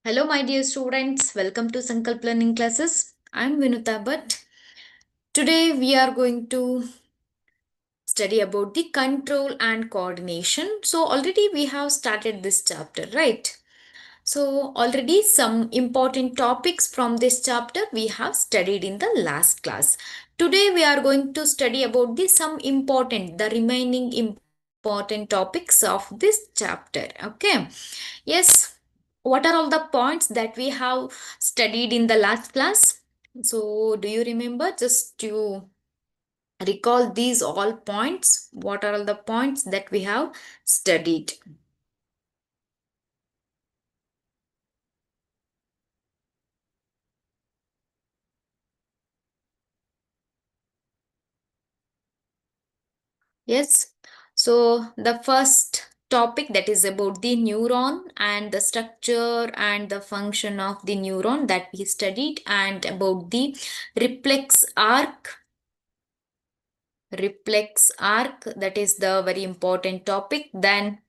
Hello, my dear students. Welcome to Sankalp Learning Classes. I'm Vinuta Bhatt. Today we are going to study about the control and coordination. So already we have started this chapter, right? So already some important topics from this chapter we have studied in the last class. Today we are going to study about the remaining important topics of this chapter. Okay. Yes. What are all the points that we have studied in the last class? So do you remember? Just to recall these all points. What are all the points that we have studied? Yes. So the first topic that is about the neuron and the structure and the function of the neuron that we studied, and about the reflex arc. Reflex arc, that is the very important topic. Then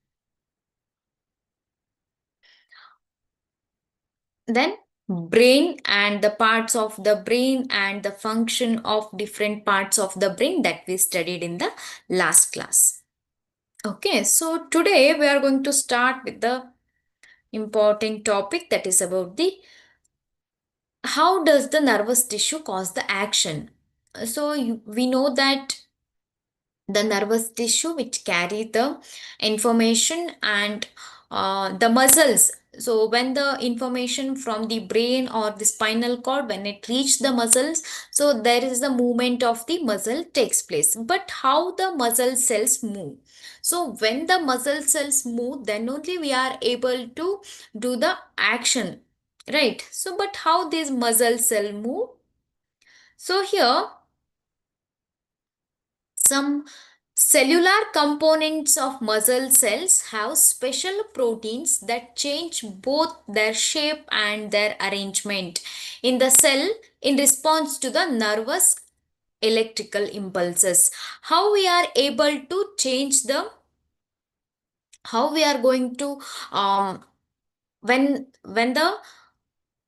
brain and the parts of the brain and the function of different parts of the brain that we studied in the last class. Okay, so today we are going to start with the important topic that is about the how does the nervous tissue cause the action. We know that the nervous tissue which carry the information, and the muscles. So when the information from the brain or the spinal cord, when it reach the muscles, so there is the movement of the muscle takes place. But how the muscle cells move? So when the muscle cells move, then only we are able to do the action, right? So but how these muscle cell move? So here some cellular components of muscle cells have special proteins that change both their shape and their arrangement in the cell in response to the nervous electrical impulses. How we are able to change the how we are going to when the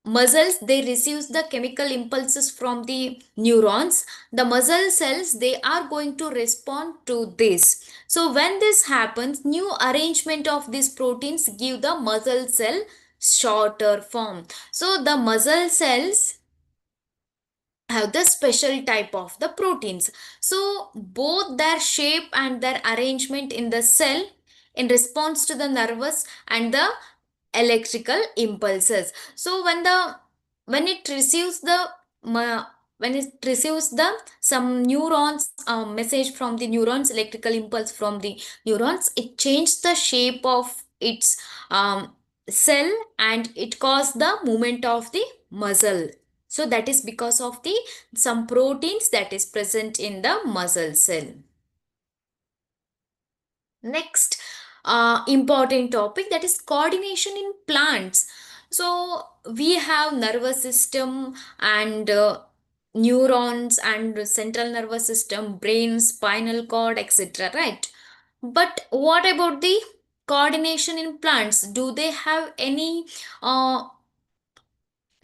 muscles, they receive the chemical impulses from the neurons. The muscle cells, they are going to respond to this. So when this happens, new arrangement of these proteins give the muscle cell shorter form. So the muscle cells have the special type of the proteins. So both their shape and their arrangement in the cell in response to the nervous and the electrical impulses. So when it receives the when it receives the some neurons message from the neurons, electrical impulse from the neurons, it changes the shape of its cell, and it causes the movement of the muscle. So that is because of the some proteins that is present in the muscle cell. Next important topic, that is coordination in plants. So we have nervous system and neurons and central nervous system, brain, spinal cord, etc., right? But what about the coordination in plants? Do they have any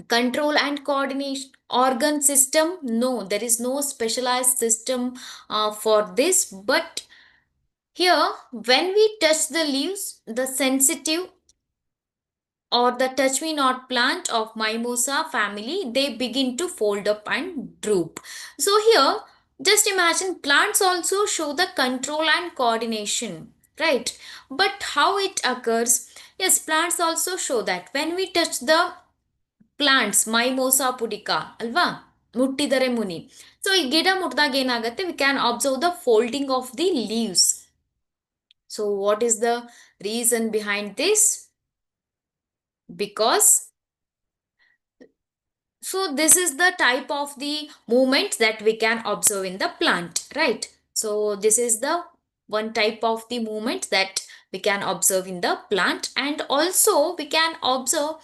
control and coordination organ system? No, there is no specialized system for this. But here, when we touch the leaves, the sensitive or the touch me not plant of mimosa family, they begin to fold up and droop. So here, just imagine plants also show the control and coordination, right? But how it occurs? Yes, plants also show that when we touch the plants, ಮೈಮೋಸಾ ಪುಡಿಕಾ ಅಲ್ವಾ, ಮುಟ್ಟಿದರೆ ಮುನಿ. So ಈ ಗಿಡ ಮುಟ್ಟಿದಾಗ ಏನಾಗುತ್ತೆ, we can observe the folding of the leaves. So what is the reason behind this? Because so this is the type of the movement that we can observe in the plant, right? So this is the one type of the movement that we can observe in the plant, and also we can observe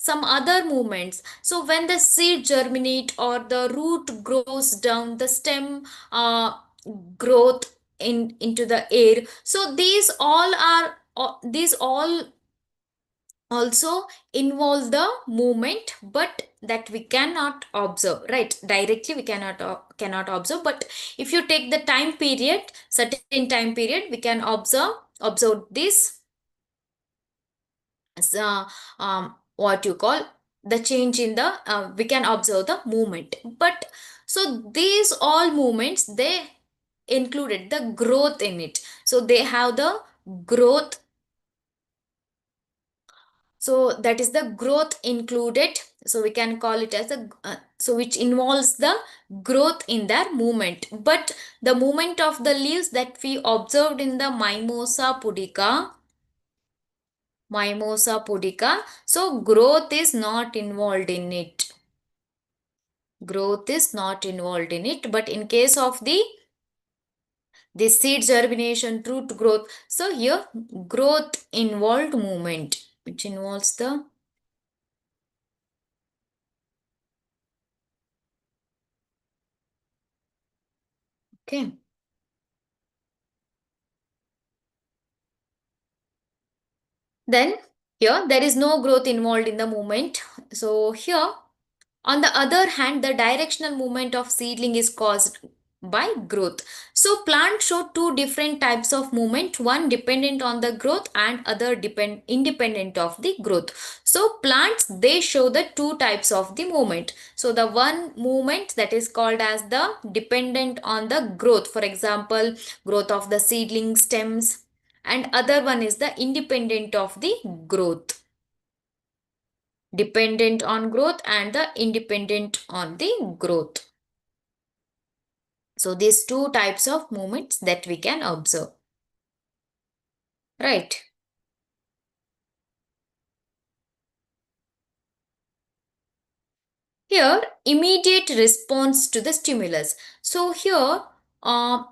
some other movements. So when the seed germinate or the root grows down, the stem growth into the air. So these all also involve the movement, but that we cannot observe, right? Directly we cannot observe, but if you take the time period, certain time period, we can observe this, uh, what you call the change in the, we can observe the movement. But so these all movements, they included the growth in it, so they have the growth. So that is the growth included, so we can call it as a, so which involves the growth in their movement. But the movement of the leaves that we observed in the mimosa pudica, so growth is not involved in it, but in case of the seed germination, root growth, so here growth involved movement, which involves the, okay. Then here there is no growth involved in the movement. So here, on the other hand, the directional movement of seedling is caused by growth. So plants show two different types of movement, one dependent on the growth and other independent of the growth. So plants, they show the two types of the movement. So the one movement that is called as the dependent on the growth, for example, growth of the seedling stems, and other one is the independent of the growth, dependent on growth and the independent on the growth. So these two types of movements that we can observe, right? Here, immediate response to the stimulus. So here, uh,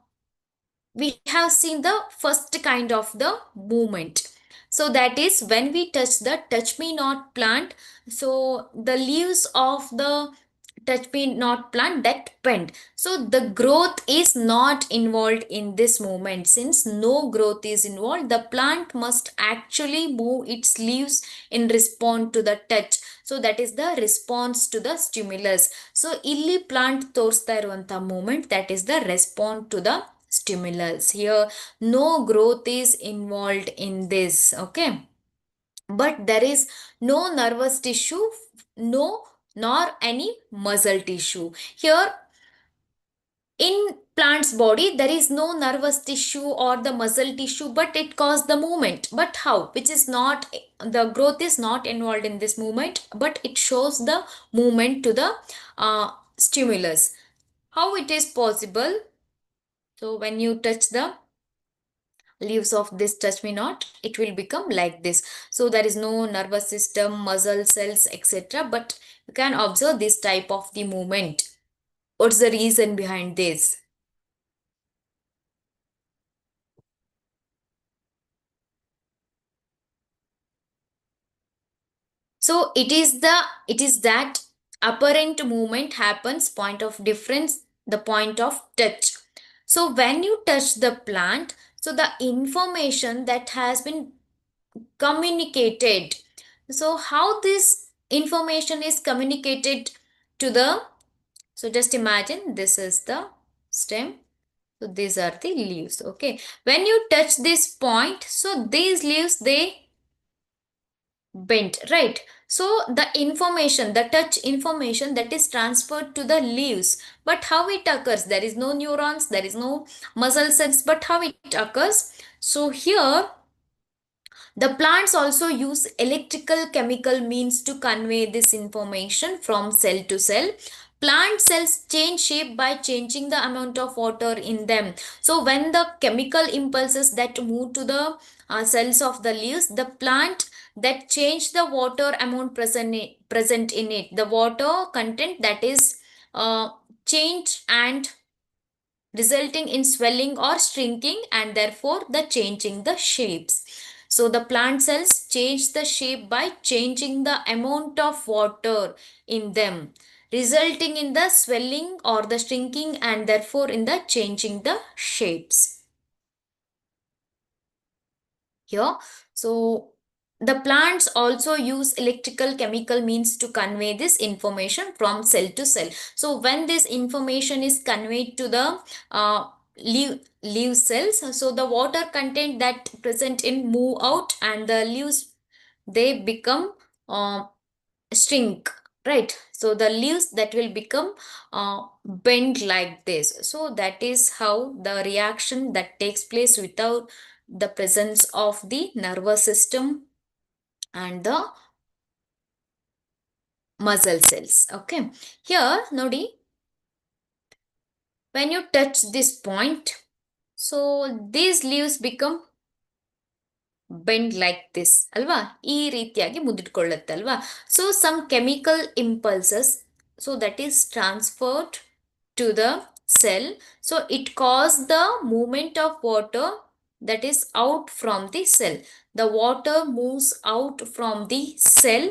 we have seen the first kind of the movement. So that is when we touch the touch me not plant, so the leaves of the touch me not plant that bend, so the growth is not involved in this movement. Since no growth is involved, the plant must actually move its leaves in response to the touch. So that is the response to the stimulus. So ಇಲ್ಲಿ plant ತೋರಿಸ್ತಾ ಇರುವಂತ movement, that is the response to the stimulus. Here no growth is involved in this, okay. But there is no nervous tissue, no, nor any muscle tissue. Here in plant's body there is no nervous tissue or the muscle tissue, but it causes the movement. But how? Which is not, the growth is not involved in this movement, but it shows the movement to the stimulus. How it is possible? So when you touch the leaves of this touch me not, it will become like this. So there is no nervous system, muscle cells, etc., but you can observe this type of the movement. What's the reason behind this? So it is that apparent movement happens point of difference, the point of touch. So when you touch the plant, so the information that has been communicated, so how this information is communicated to the, so just imagine this is the stem, so these are the leaves, okay. When you touch this point, so these leaves, they bent, right? So the information, the touch information, that is transferred to the leaves. But how it occurs? There is no neurons, there is no muscle cells, but how it occurs? So here the plants also use electrical chemical means to convey this information from cell to cell. Plant cells change shape by changing the amount of water in them. So when the chemical impulses that move to the cells of the leaves, the plant that change the water amount present in it, the water content that is changed and resulting in swelling or shrinking, and therefore the changing the shapes. So the plant cells change the shape by changing the amount of water in them, resulting in the swelling or the shrinking, and therefore in the changing the shapes here. So The plants also use electrical chemical means to convey this information from cell to cell. So when this information is conveyed to the leaf cells, so the water content that present in move out and the leaves, they become uh, shrink, right? So the leaves that will become bent like this. So that is how the reaction that takes place without the presence of the nervous system and the muscle cells. Okay, here nodi, when you touch this point, so these leaves become bend like this ಅಲ್ವಾ, ಈ ರೀತಿಯಾಗಿ ಮುದಿಟ್ಕೊಳ್ಳುತ್ತೆ ಅಲ್ವಾ. So some chemical impulses, so that is transferred to the cell, so it causes the movement of water that is out from the cell. The water moves out from the cell,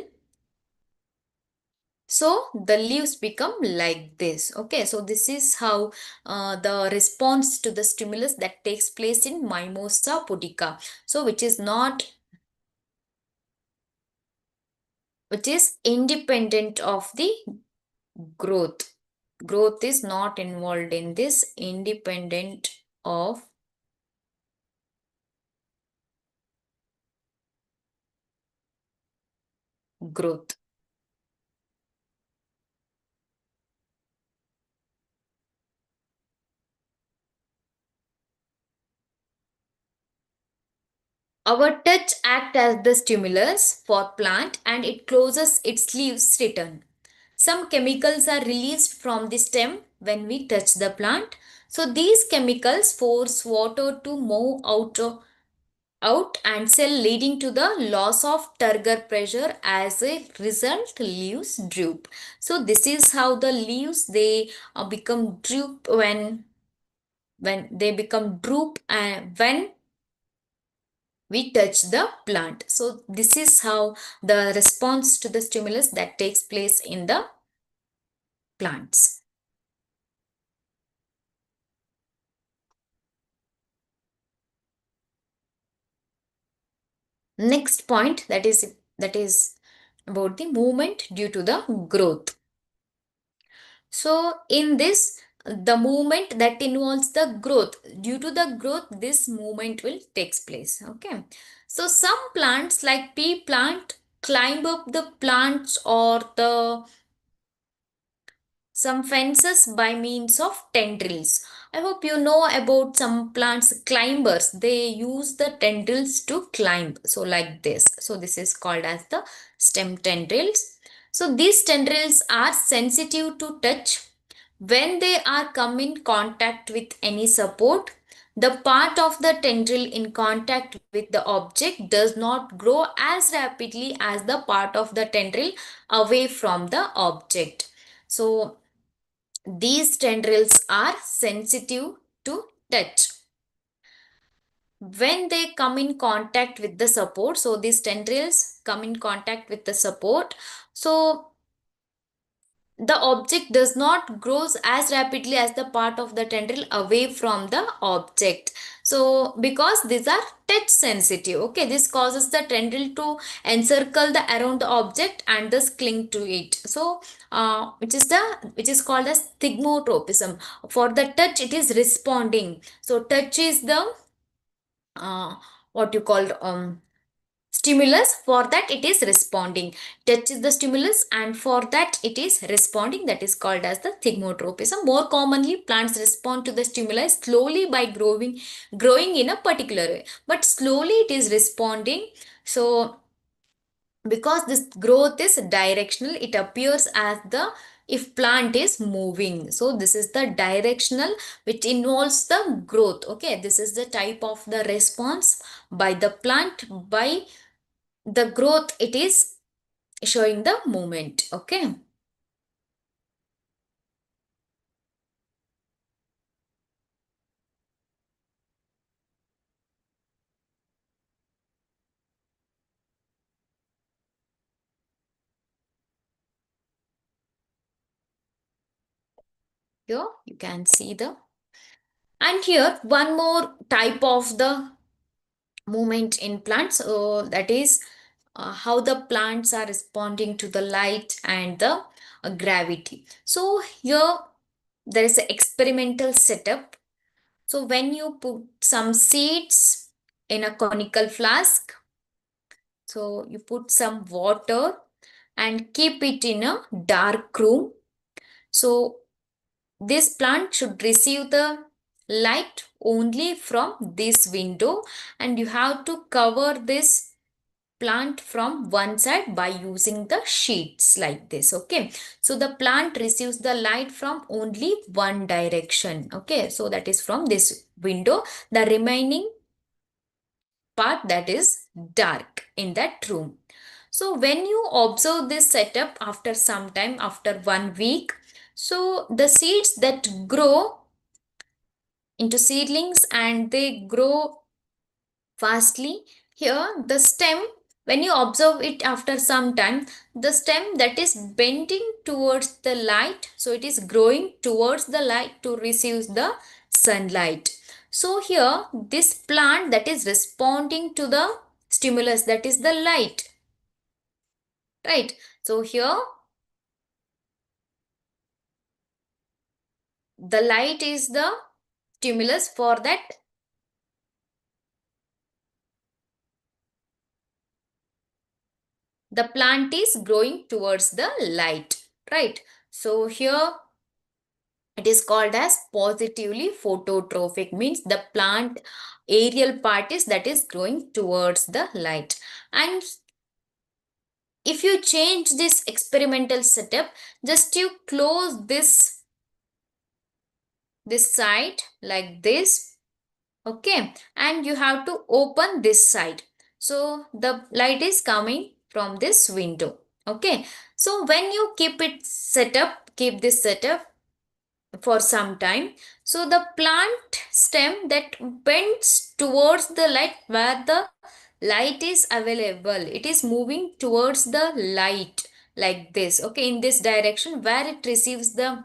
so the leaves become like this. Okay, so this is how the response to the stimulus that takes place in mimosa pudica, so which is independent of the growth. Growth is not involved in this, independent of growth. Our touch acts as the stimulus for plant and it closes its leaves return. Some chemicals are released from the stem when we touch the plant. So these chemicals force water to move out and cell, leading to the loss of turgor pressure. As a result, leaves droop. So this is how the leaves, they become droop when they become droop and when we touch the plant. So this is how the response to the stimulus that takes place in the plants. Next point, that is about the movement due to the growth. So in this, the movement that involves the growth, due to the growth, this movement will takes place. Okay, so some plants like pea plant climb up the plants or the some fences by means of tendrils. I hope you know about some plants climbers. They use the tendrils to climb. So like this. So this is called as the stem tendrils. So these tendrils are sensitive to touch. When they are come in contact with any support, the part of the tendril in contact with the object does not grow as rapidly as the part of the tendril away from the object. So these tendrils are sensitive to touch. When they come in contact with the support, so these tendrils come in contact with the support, so the object does not grows as rapidly as the part of the tendril away from the object. So because these are touch sensitive, okay, this causes the tendril to encircle the around the object and thus cling to it. So which is called as thigmotropism. For the touch, it is responding. So touch is the what you call stimulus, for that it is responding. Touch is the stimulus and for that it is responding, that is called as the thigmotropism. More commonly, plants respond to the stimuli slowly by growing in a particular way, but slowly it is responding. So because this growth is directional, it appears as the if plant is moving. So this is the directional which involves the growth. Okay, this is the type of the response by the plant. By the growth, it is showing the movement. Okay, here you can see the, and here one more type of the movement in plants, that is how the plants are responding to the light and the gravity. So here there is an experimental setup. So when you put some seeds in a conical flask, so you put some water and keep it in a dark room. So this plant should receive the light only from this window, and you have to cover this plant from one side by using the sheets like this. Okay, so the plant receives the light from only one direction. Okay, so that is from this window. The remaining part, that is dark in that room. So when you observe this setup after some time, after 1 week, so the seeds that grow into seedlings and they grow fastly. Here the stem, when you observe it after some time, the stem that is bending towards the light, so it is growing towards the light to receive the sunlight. So here this plant that is responding to the stimulus, that is the light, right? So here the light is the stimulus for that. The plant is growing towards the light, right? So here it is called as positively phototrophic, means the plant aerial part is that is growing towards the light. And if you change this experimental setup, just you close this side like this, okay, and you have to open this side, so the light is coming from this window. Okay, so when you keep this setup for some time, so the plant stem that bends towards the light, where the light is available, it is moving towards the light like this. Okay, in this direction where it receives the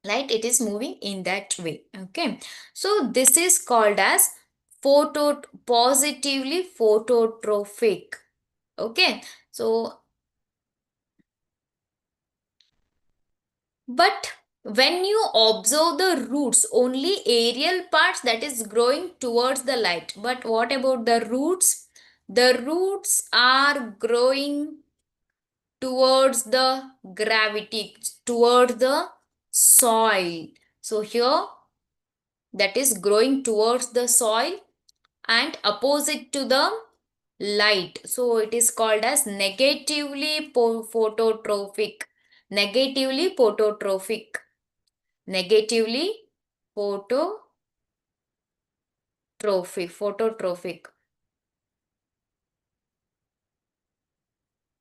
light, it is moving in that way. Okay, so this is called as positively phototrophic. Okay, so but when you observe the roots, only aerial parts that is growing towards the light. But what about the roots? The roots are growing towards the gravity, towards the soil. So here that is growing towards the soil and opposite to the light. So it is called as negatively phototrophic. Negatively phototrophic. Negatively phototrophic,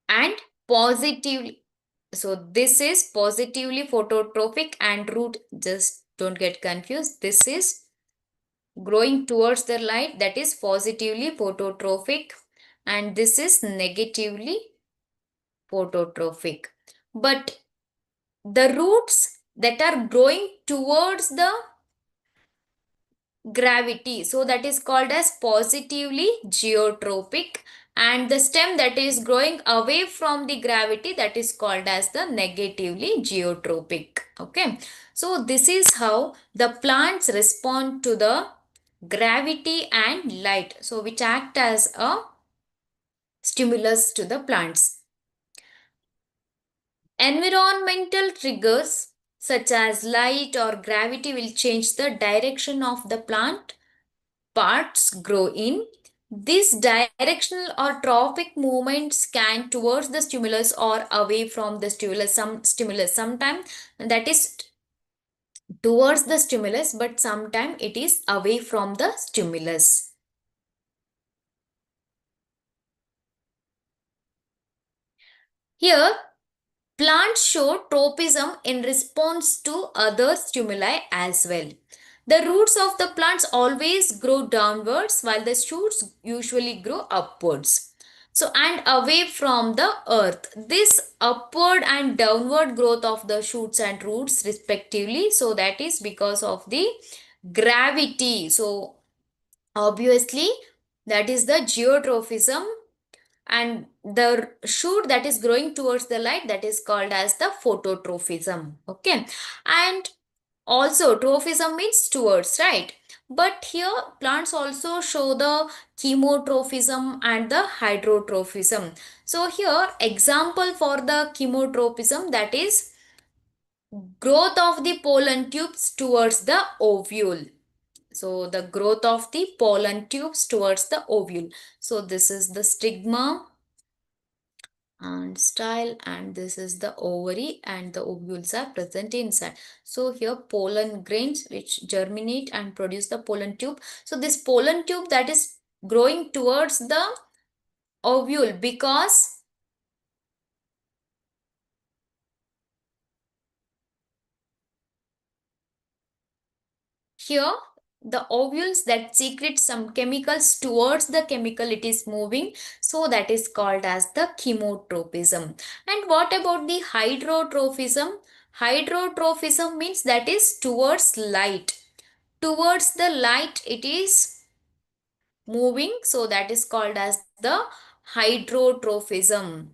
and positively, so this is positively phototrophic, and root, just don't get confused, this is growing towards the light, that is positively phototrophic, and this is negatively phototrophic. But the roots that are growing towards the gravity, so that is called as positively geotropic, and the stem that is growing away from the gravity, that is called as the negatively geotropic. Okay, so this is how the plants respond to the gravity and light, so which act as a stimulus to the plants. Environmental triggers such as light or gravity will change the direction of the plant parts grow in. These directional or trophic movements can towards the stimulus or away from the stimulus. Some stimulus sometimes that is towards the stimulus, but sometimes it is away from the stimulus. Here plants show tropism in response to other stimuli as well. The roots of the plants always grow downwards while the shoots usually grow upwards. So, and away from the earth. This upward and downward growth of the shoots and roots respectively. So, that is because of the gravity. So, obviously, that is the geotrophism, and the shoot that is growing towards the light, that is called as the phototrophism. Okay, and also trophism means towards, right? But here plants also show the chemotrophism and the hydrotrophism. So here example for the chemotrophism, that is growth of the pollen tubes towards the ovule. So the growth of the pollen tubes towards the ovule. So this is the stigma and style, and this is the ovary, and the ovules are present inside. So here pollen grains which germinate and produce the pollen tube. So this pollen tube that is growing towards the ovule, because here the ovules that secrete some chemicals towards the chemical it is moving, so that is called as the chemotropism. And what about the hydrotrophism? Hydrotrophism means that is towards light. Towards the light it is moving, so that is called as the hydrotrophism.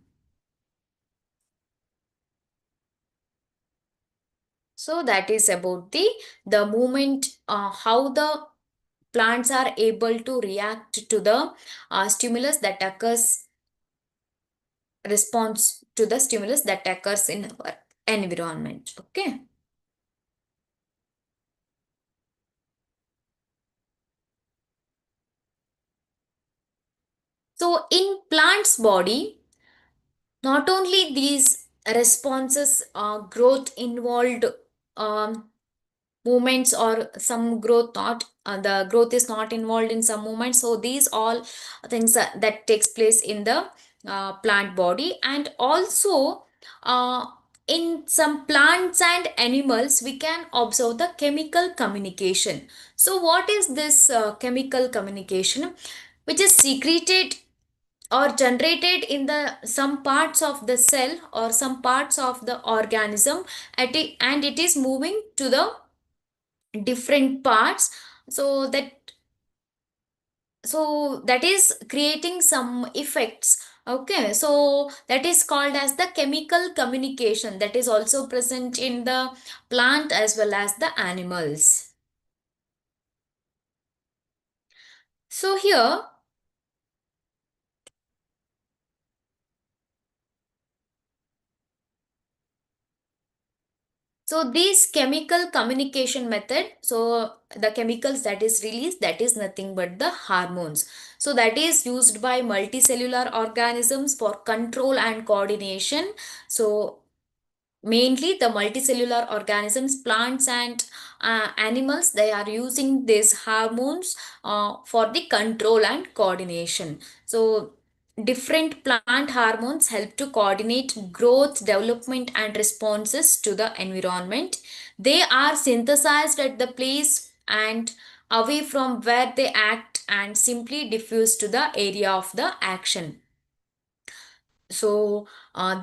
So that is about the movement, how the plants are able to react to the stimulus that occurs, response to the stimulus that occurs in our environment. Okay, so in plants body, not only these responses, growth involved, um, movements, or some growth not, the growth is not involved in some movements. So these all things that takes place in the plant body. And also uh, in some plants and animals we can observe the chemical communication. So what is this chemical communication, which is secreted or generated in the some parts of the cell or some parts of the organism and it is moving to the different parts, so that is creating some effects. Okay, so that is called as the chemical communication, that is also present in the plant as well as the animals. So here, so this chemical communication method, so the chemicals that is released, that is nothing but the hormones. So that is used by multicellular organisms for control and coordination. So mainly the multicellular organisms, plants and animals, they are using these hormones for the control and coordination. So different plant hormones help to coordinate growth, development and responses to the environment. They are synthesized at the place and away from where they act and simply diffuse to the area of the action. So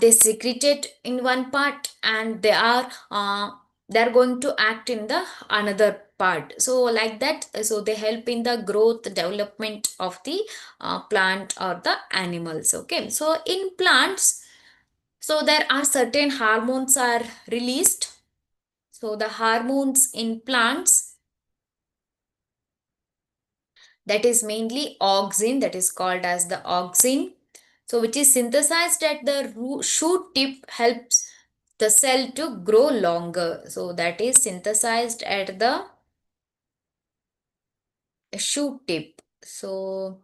they secreted in one part and they're going to act in the another part, so like that. So they help in the growth development of the plant or the animals. Okay, so in plants, so there are certain hormones are released. So the hormones in plants, that is mainly auxin, that is called as the auxin, so which is synthesized at the shoot tip, helps the cell to grow longer. So that is synthesized at the shoot tip. So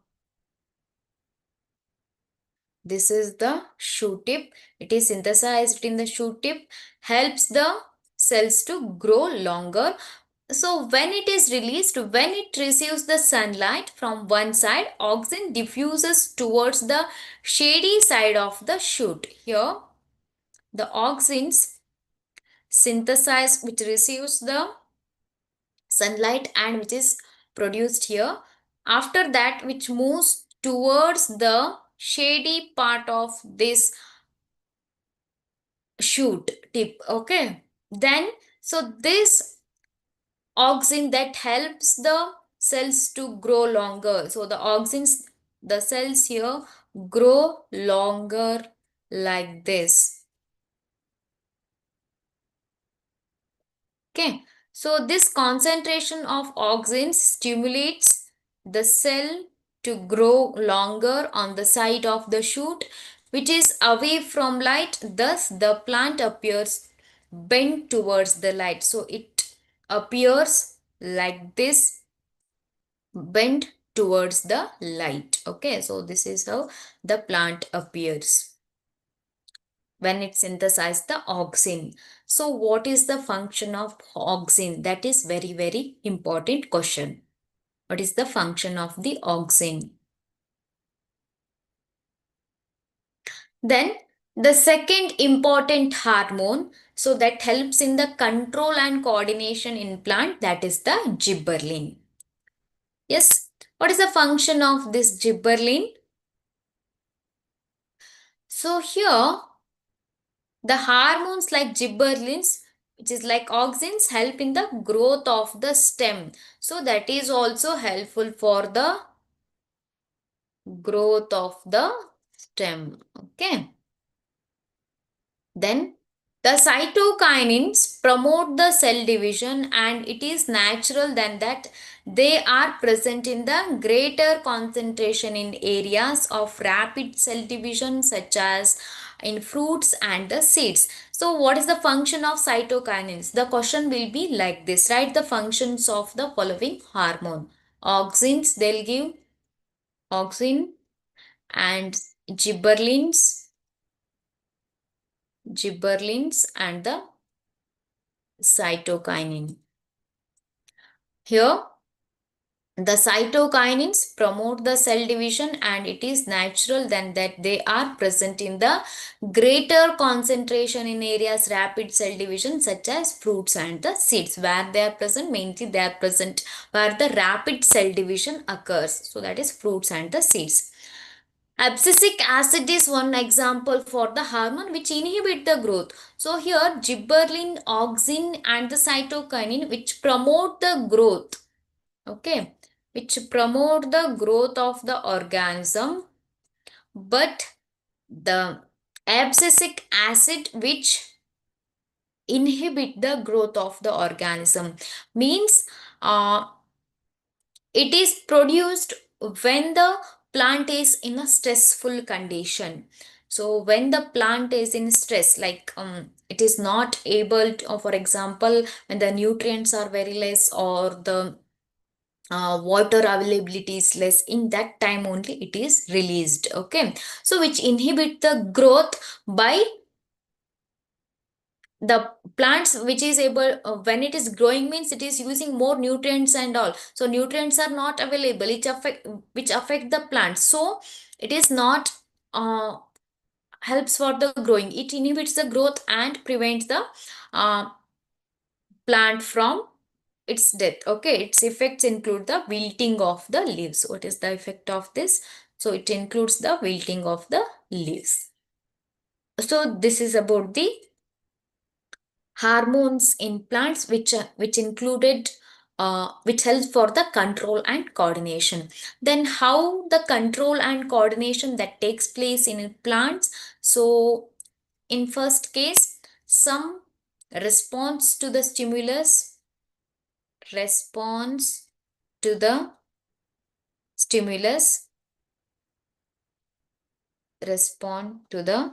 this is the shoot tip, it is synthesized in the shoot tip, helps the cells to grow longer. So when it is released, when it receives the sunlight from one side, oxygen diffuses towards the shady side of the shoot. Here, the auxins synthesize, which receives the sunlight and which is produced here. After that, which moves towards the shady part of this shoot tip. Okay. Then, so this auxin that helps the cells to grow longer. So the auxins the cells here grow longer like this. Okay, so this concentration of auxins stimulates the cell to grow longer on the side of the shoot, which is away from light. Thus, the plant appears bent towards the light. So, it appears like this, bent towards the light. Okay, so this is how the plant appears when it synthesizes the auxin. So what is the function of auxin? That is very, very important question. What is the function of the auxin? Then the second important hormone, so that helps in the control and coordination in plant, that is the gibberellin. Yes, what is the function of this gibberellin? So here the hormones like gibberellins, which is like auxins, help in the growth of the stem. So that is also helpful for the growth of the stem. Okay. Then the cytokinins promote the cell division, and it is natural then that they are present in the greater concentration in areas of rapid cell division such as in fruits and the seeds. So what is the function of cytokinins? The question will be like this. Write the functions of the following hormone. Auxins, they'll give auxin and gibberellins, and the cytokinin. Here, the cytokinins promote the cell division, and it is natural then that they are present in the greater concentration in areas rapid cell division such as fruits and the seeds. Where they are present, mainly they are present where the rapid cell division occurs. So that is fruits and the seeds. Abscisic acid is one example for the hormone which inhibit the growth. So here gibberellin, auxin and the cytokinin which promote the growth. Okay, which promote the growth of the organism, but the abscisic acid which inhibit the growth of the organism means uh, it is produced when the plant is in a stressful condition. So when the plant is in stress, like it is not able to, for example, when the nutrients are very less or the water availability is less, in that time only it is released. Okay, so which inhibit the growth by the plants, which is able when it is growing means it is using more nutrients and all, so nutrients are not available, which affect the plants, so it is not helps for the growing. It inhibits the growth and prevents the uh, plant from its death. Okay, its effects include the wilting of the leaves. What is the effect of this? So it includes the wilting of the leaves. So this is about the hormones in plants which included which helps for the control and coordination. Then how the control and coordination that takes place in plants? So in first case, some response to the stimulus, response to the stimulus, respond to the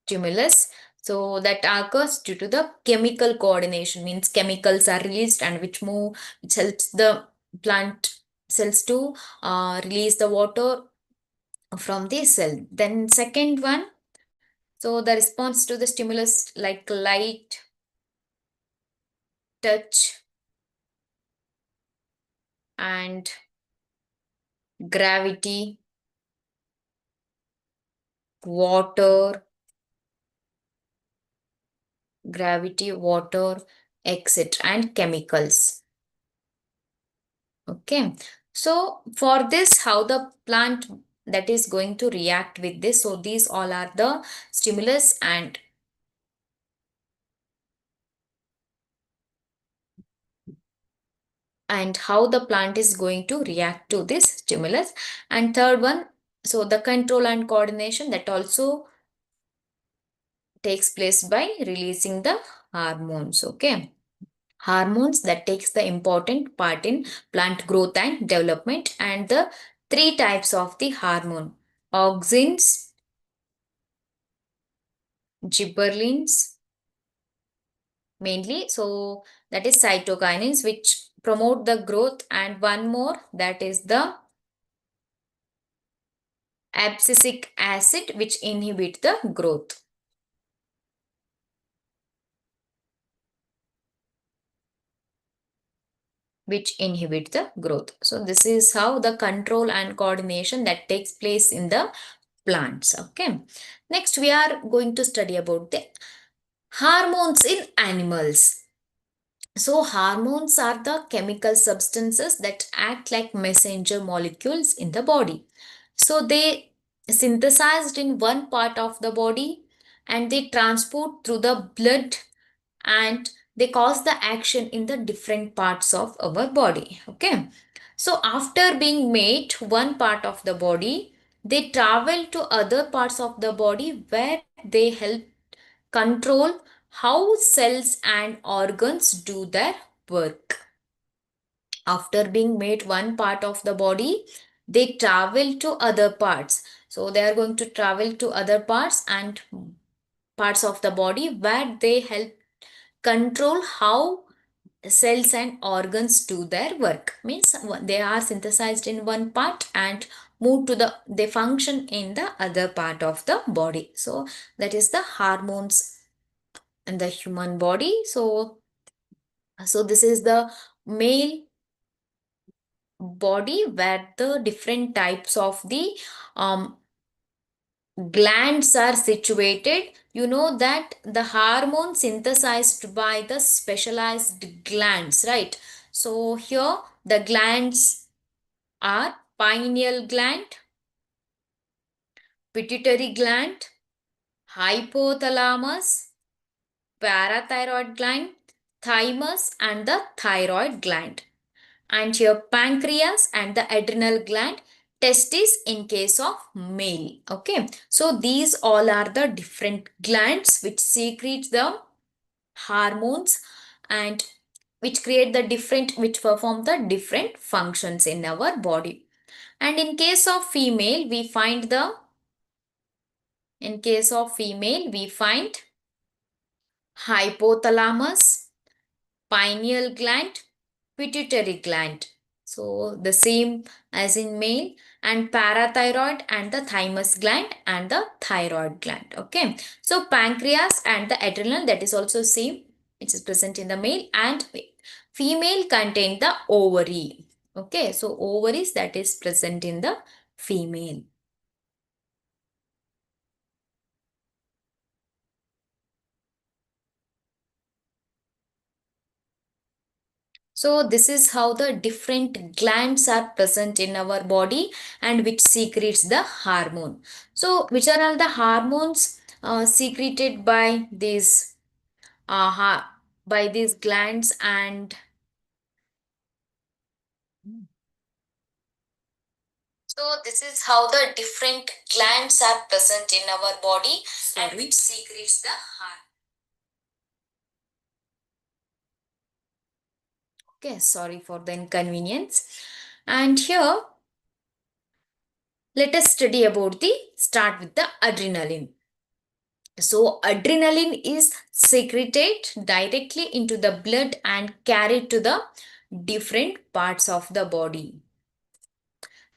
stimulus. So that occurs due to the chemical coordination, means chemicals are released and which helps the plant cells to release the water from the cell. Then second one, so the response to the stimulus like light, touch and gravity, water, water, etc. and chemicals. Okay, so for this, how the plant that is going to react with this? So these all are the stimulus and and how the plant is going to react to this stimulus. And third one, so the control and coordination that also takes place by releasing the hormones. Okay, hormones that takes the important part in plant growth and development. And the three types of the hormone: auxins, gibberellins mainly, so that is cytokinins which promote the growth, and one more, that is the abscisic acid which inhibit the growth. So this is how the control and coordination that takes place in the plants. Okay, next we are going to study about the hormones in animals. So hormones are the chemical substances that act like messenger molecules in the body. So they synthesized in one part of the body and they transport through the blood, and they cause the action in the different parts of our body. Okay, so after being made one part of the body, they travel to other parts of the body where they help control how cells and organs do their work. After being made one part of the body, they travel to other parts. So they are going to travel to other parts and parts of the body where they help control how cells and organs do their work. Means they are synthesized in one part and move to they function in the other part of the body. So that is the hormones in the human body. So this is the male body where the different types of the um, glands are situated. You know that the hormone synthesized by the specialized glands, right? So here the glands are pineal gland, pituitary gland, hypothalamus, parathyroid gland, thymus, and the thyroid gland. And here pancreas and the adrenal gland, testis in case of male. Okay, so these all are the different glands which secrete the hormones and which perform the different functions in our body. And in case of female we find hypothalamus, pineal gland, pituitary gland. So the same as in male, and parathyroid and the thymus gland and the thyroid gland. Okay. So pancreas and the adrenal, that is also same, which is present in the male, and female contain the ovary. Okay. So ovaries that is present in the female. So this is how the different glands are present in our body and which secretes the hormone. So which are all the hormones secreted by these glands? And so this is how the different glands are present in our body and which secretes the hormone. Okay, sorry for the inconvenience. And here let us study about the start with the adrenaline. So, adrenaline is secreted directly into the blood and carried to the different parts of the body.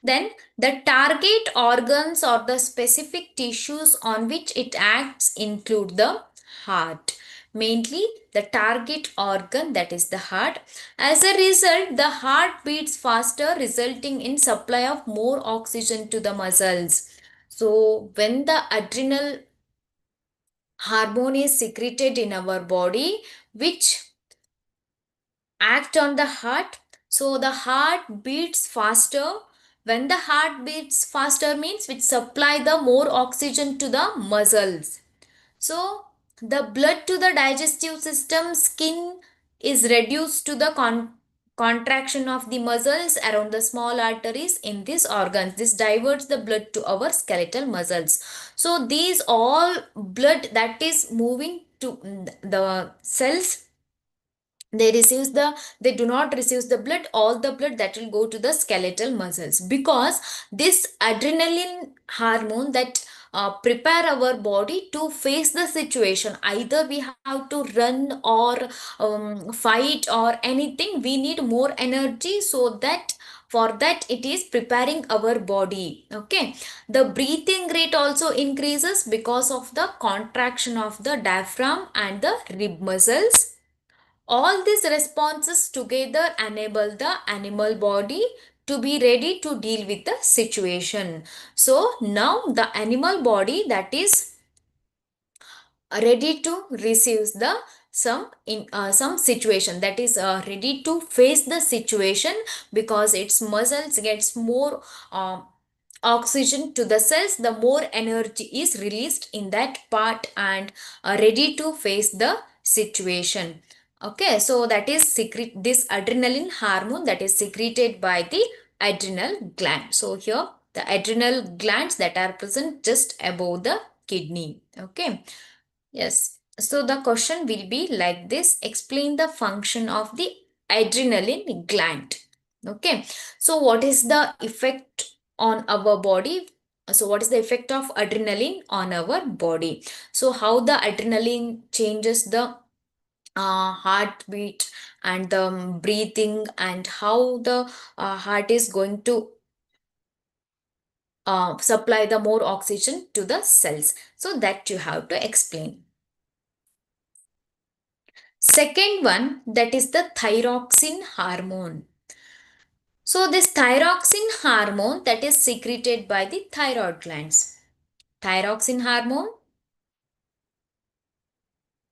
Then, the target organs or the specific tissues on which it acts include the heart. Mainly, the target organ, that is the heart. As a result, the heart beats faster, resulting in supply of more oxygen to the muscles. So, when the adrenal hormone is secreted in our body which act on the heart, so the heart beats faster. When the heart beats faster means which supply the more oxygen to the muscles. So the blood to the digestive system, skin is reduced to the contraction of the muscles around the small arteries in these organs. This diverts the blood to our skeletal muscles. So these all blood that is moving to the cells, they do not receive the blood, all the blood that will go to the skeletal muscles, because this adrenaline hormone that prepare our body to face the situation, either we have to run or fight or anything, we need more energy, so that for that it is preparing our body. Okay, the breathing rate also increases because of the contraction of the diaphragm and the rib muscles. All these responses together enable the animal body to be ready to deal with the situation. So now the animal body that is ready to receive the some situation, that is ready to face the situation, because its muscles gets more oxygen to the cells, the more energy is released in that part, and ready to face the situation. Okay, so that is secret, this adrenaline hormone that is secreted by the adrenal gland. So here the adrenal glands that are present just above the kidney. Okay, yes. So the question will be like this: explain the function of the adrenaline gland. Okay. So what is the effect on our body? So what is the effect of adrenaline on our body? So how the adrenaline changes the heartbeat and the breathing, and how the heart is going to supply the more oxygen to the cells. So that you have to explain. Second one, that is the thyroxine hormone. So this thyroxine hormone that is secreted by the thyroid glands. Thyroxine hormone,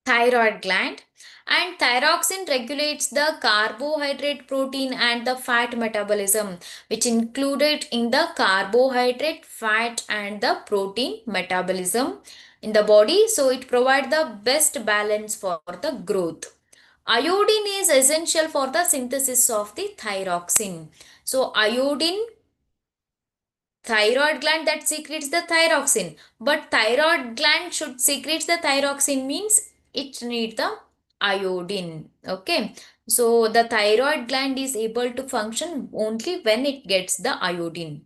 thyroid gland, and thyroxine regulates the carbohydrate, protein and the fat metabolism, which included in the carbohydrate, fat and the protein metabolism in the body. So it provides the best balance for the growth. Iodine is essential for the synthesis of the thyroxine. So iodine, thyroid gland that secretes the thyroxine, but thyroid gland should secrete the thyroxine means it need the iodine. Okay, so the thyroid gland is able to function only when it gets the iodine.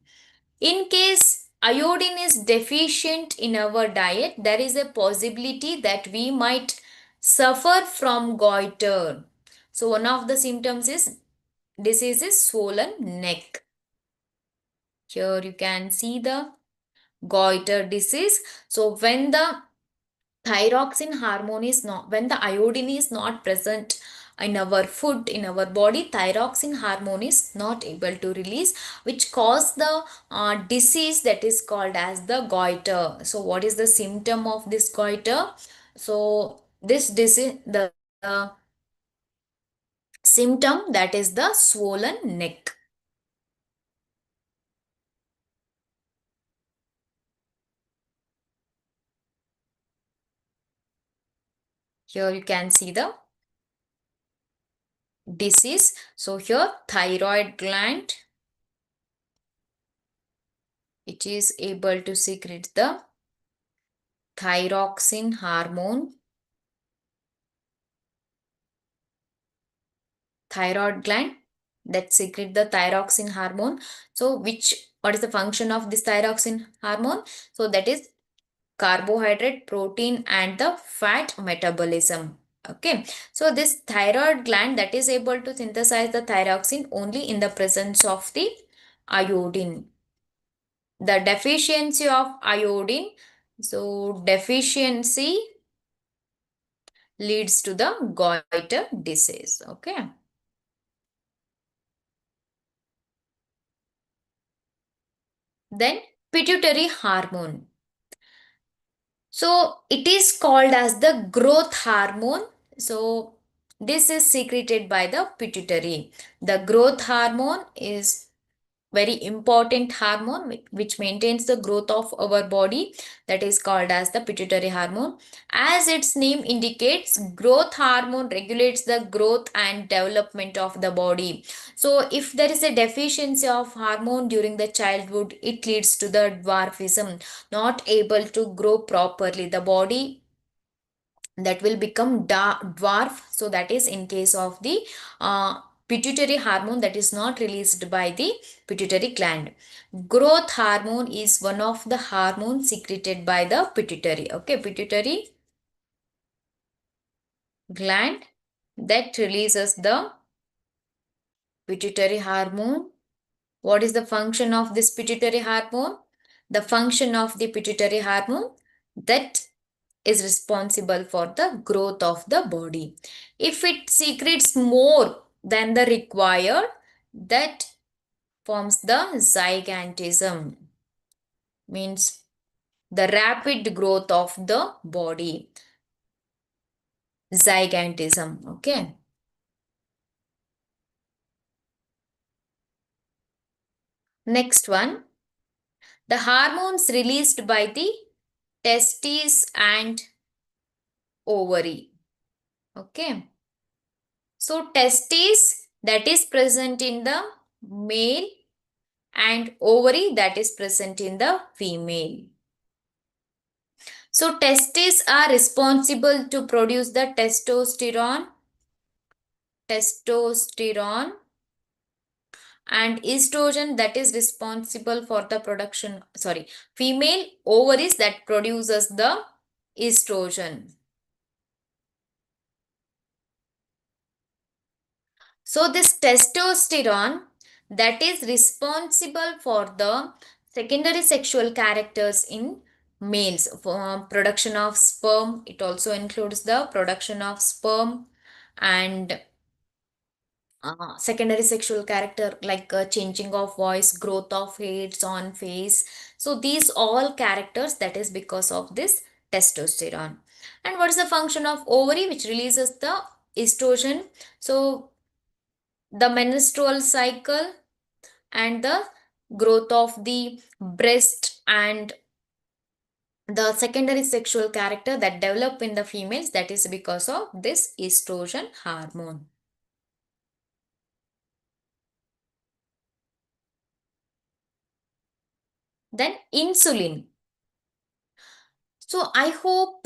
In case iodine is deficient in our diet, there is a possibility that we might suffer from goiter. So one of the symptoms is disease is swollen neck. Here you can see the goiter disease. So when the thyroxine hormone is not, when the iodine is not present in our food, in our body, thyroxine hormone is not able to release, which cause the disease that is called as the goiter. So what is the symptom of this goiter? So this disease, the symptom that is the swollen neck. Here you can see the disease. So here thyroid gland, it is able to secrete the thyroxine hormone. Thyroid gland that secrete the thyroxine hormone. So which, what is the function of this thyroxine hormone? So that is carbohydrate, protein and the fat metabolism. Okay, so this thyroid gland that is able to synthesize the thyroxine only in the presence of the iodine. The deficiency of iodine, so deficiency leads to the goiter disease. Okay, then pituitary hormone. So it is called as the growth hormone. So this is secreted by the pituitary. The growth hormone is very important hormone which maintains the growth of our body, that is called as the pituitary hormone. As its name indicates, growth hormone regulates the growth and development of the body. So if there is a deficiency of hormone during the childhood, it leads to the dwarfism, not able to grow properly. The body that will become dwarf. So that is in case of the uh, pituitary hormone that is not released by the pituitary gland. Growth hormone is one of the hormones secreted by the pituitary, okay, pituitary gland that releases the pituitary hormone. What is the function of this pituitary hormone? The function of the pituitary hormone that is responsible for the growth of the body. If it secretes more than the required, that forms the gigantism, means the rapid growth of the body. Gigantism, okay. Next one, the hormones released by the testes and ovary, okay. So testes that is present in the male and ovary that is present in the female. So testes are responsible to produce the testosterone and estrogen that is responsible for the production, sorry, female ovaries that produces the estrogen. So this testosterone that is responsible for the secondary sexual characters in males, for production of sperm. It also includes the production of sperm and secondary sexual character like changing of voice, growth of hairs on face. So these all characters that is because of this testosterone. And what is the function of ovary, which releases the estrogen? So the menstrual cycle and the growth of the breast and the secondary sexual character that develop in the females, that is because of this estrogen hormone. Then insulin. So I hope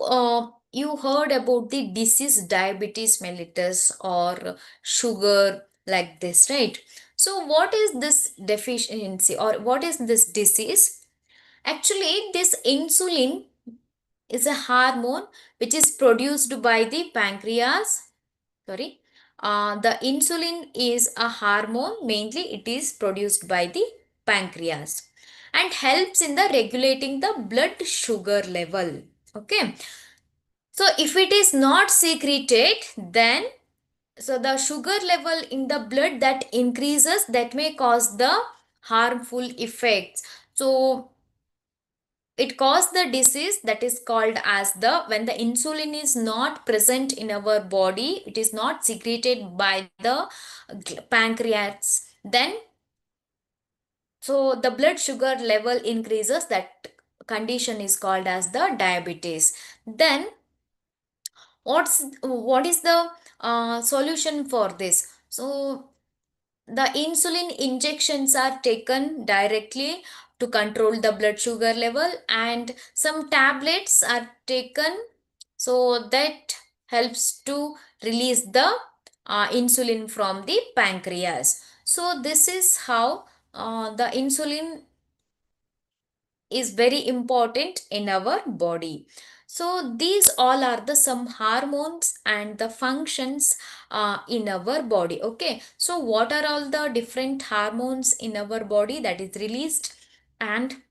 you heard about the disease diabetes mellitus or sugar like this, right? So what is this deficiency or what is this disease? Actually, this insulin is a hormone which is produced by the pancreas. Sorry. The insulin is a hormone, mainly it is produced by the pancreas and helps in the regulating the blood sugar level. Okay. So if it is not secreted, then so the sugar level in the blood that increases, that may cause the harmful effects. So it causes the disease that is called as the, when the insulin is not present in our body, it is not secreted by the pancreas, then so the blood sugar level increases, that condition is called as the diabetes. Then what is the solution for this? So the insulin injections are taken directly to control the blood sugar level, and some tablets are taken, so that helps to release the insulin from the pancreas. So this is how the insulin is very important in our body. So these all are the some hormones and the functions in our body. Okay, so what are all the different hormones in our body that is released and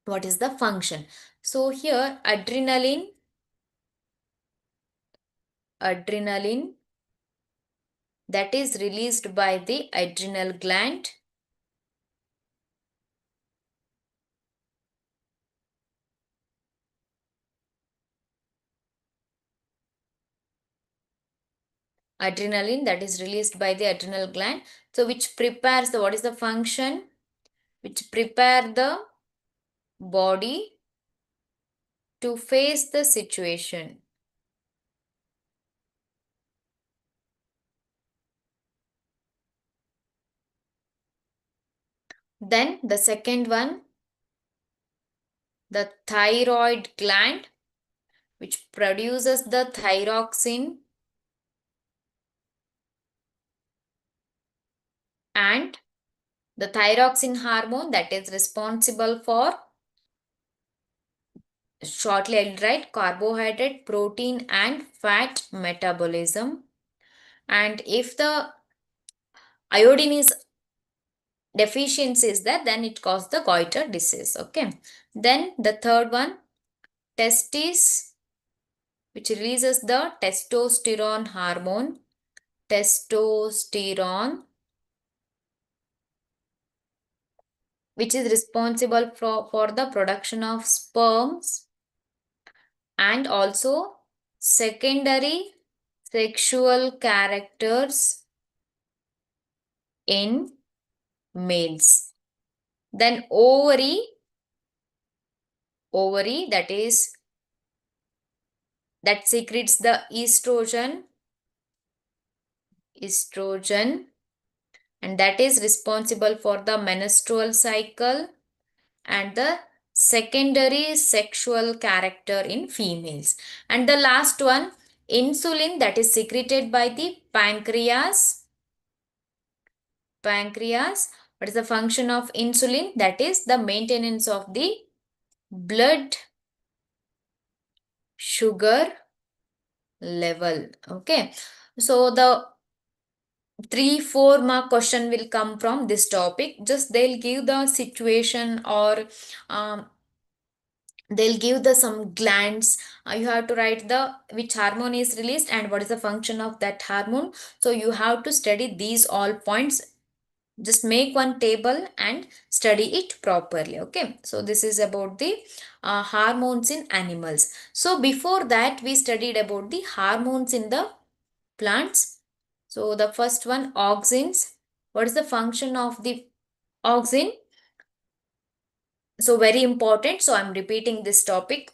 what is the function? So here adrenaline that is released by the adrenal gland. Adrenaline that is released by the adrenal gland, so which prepares the, what is the function? which prepare the body to face the situation. Then the second one, the thyroid gland, which produces the thyroxine and the thyroxine hormone that is responsible for, shortly I'll write, carbohydrate, protein and fat metabolism. And if the iodine is deficiency is there, then it causes the goiter disease. Okay. Then the third one, testis, which releases the testosterone hormone. Testosterone, which is responsible for the production of sperms and also secondary sexual characters in males. Then ovary that secretes the estrogen, and that is responsible for the menstrual cycle and the secondary sexual character in females. And the last one, insulin, that is secreted by the pancreas. What is the function of insulin? That is the maintenance of the blood sugar level. Okay, so the 3-4 mark question will come from this topic. Just they'll give the situation, or they'll give the some glands. You have to write the which hormone is released and what is the function of that hormone. So you have to study these all points. Just make one table and study it properly. Okay, so this is about the hormones in animals. So before that we studied about the hormones in the plants. So the first one, auxins. What is the function of the auxin? So very important, so I'm repeating this topic.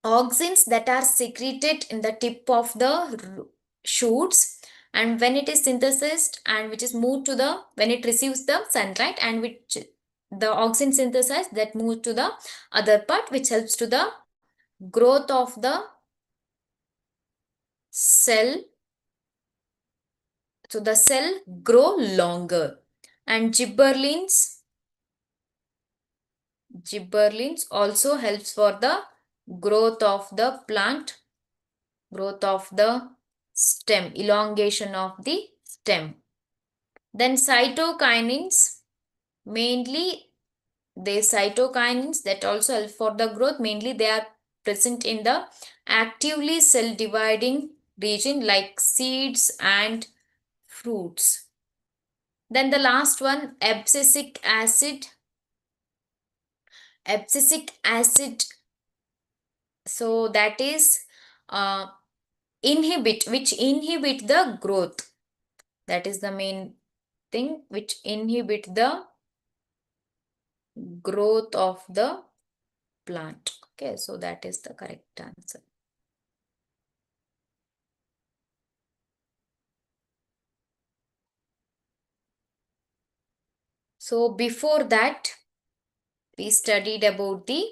Auxins that are secreted in the tip of the shoots, and when it is synthesized and which is moved to the, when it receives the sunlight, and which the auxin synthesized that moves to the other part, which helps to the growth of the cell. So the cell grow longer. And gibberellins also helps for the growth of the plant, growth of the stem, elongation of the stem. Then cytokinins, mainly the cytokinins that also help for the growth, mainly they are present in the actively cell dividing region like seeds and fruits. Then the last one, abscisic acid. Abscisic acid, so that is uh, which inhibit the growth. That is the main thing, which inhibit the growth of the plant. Okay, so that is the correct answer. So before that, we studied about the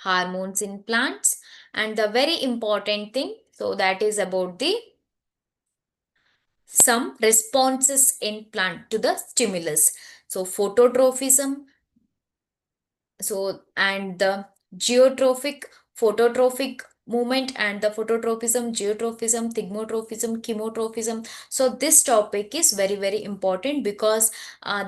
hormones in plants, and the very important thing, so that is about the some responses in plant to the stimulus. So phototrophism, so and the geotrophic, phototrophic movement, and the phototrophism, geotrophism, thigmotrophism, chemotrophism. So this topic is very important because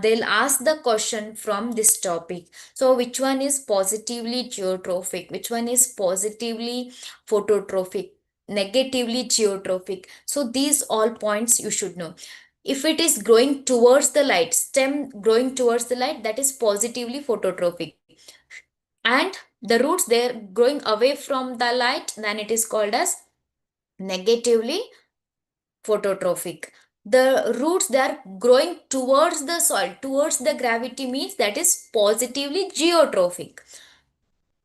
they'll ask the question from this topic. So which one is positively geotrophic, which one is positively phototrophic, negatively geotrophic? So these all points you should know. If it is growing towards the light, stem growing towards the light, that is positively phototrophic. And the roots they're growing away from the light, then it is called as negatively phototrophic. The roots, they are growing towards the soil, towards the gravity, means that is positively geotrophic.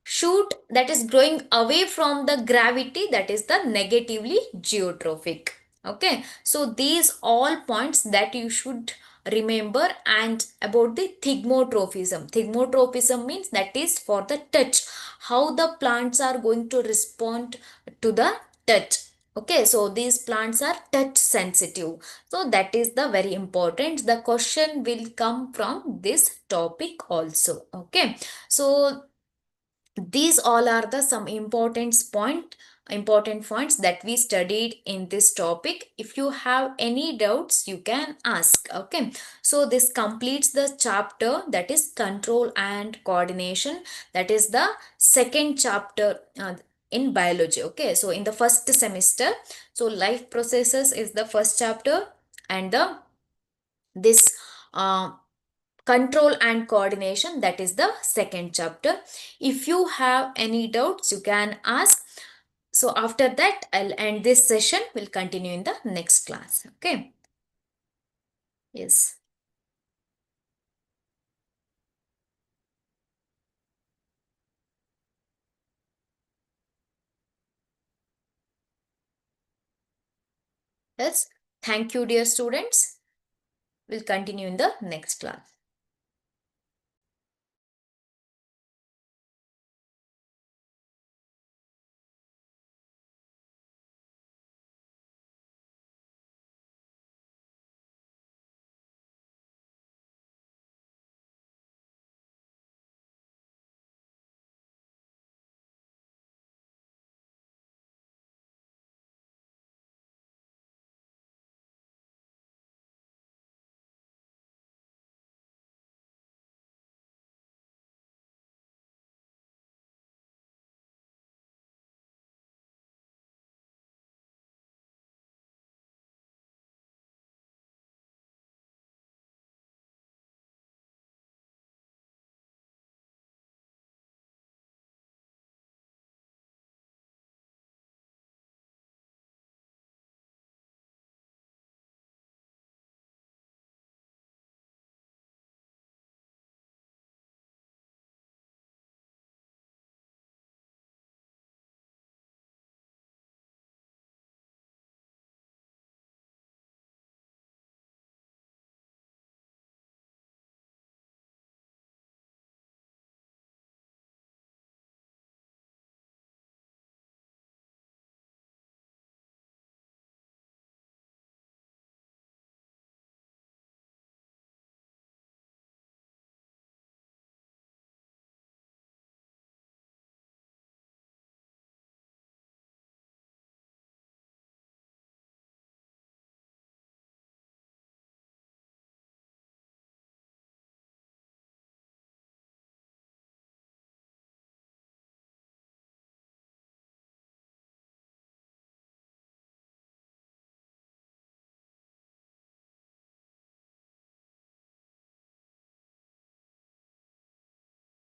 Shoot that is growing away from the gravity, that is the negatively geotrophic. Okay, so these all points that you should remember. And about the thigmotrophism, thigmotrophism means that is for the touch, how the plants are going to respond to the touch. Okay, so these plants are touch sensitive, so that is the very important. The question will come from this topic also. Okay, so these all are the some important points that we studied in this topic. If you have any doubts, you can ask. Okay, so this completes the chapter, that is control and coordination. That is the second chapter in biology. Okay, so in the first semester, so life processes is the first chapter, and the this uh, control and coordination, that is the second chapter. If you have any doubts, you can ask. So after that, I'll end this session. We'll continue in the next class. Okay. Yes. Yes. Thank you, dear students. We'll continue in the next class.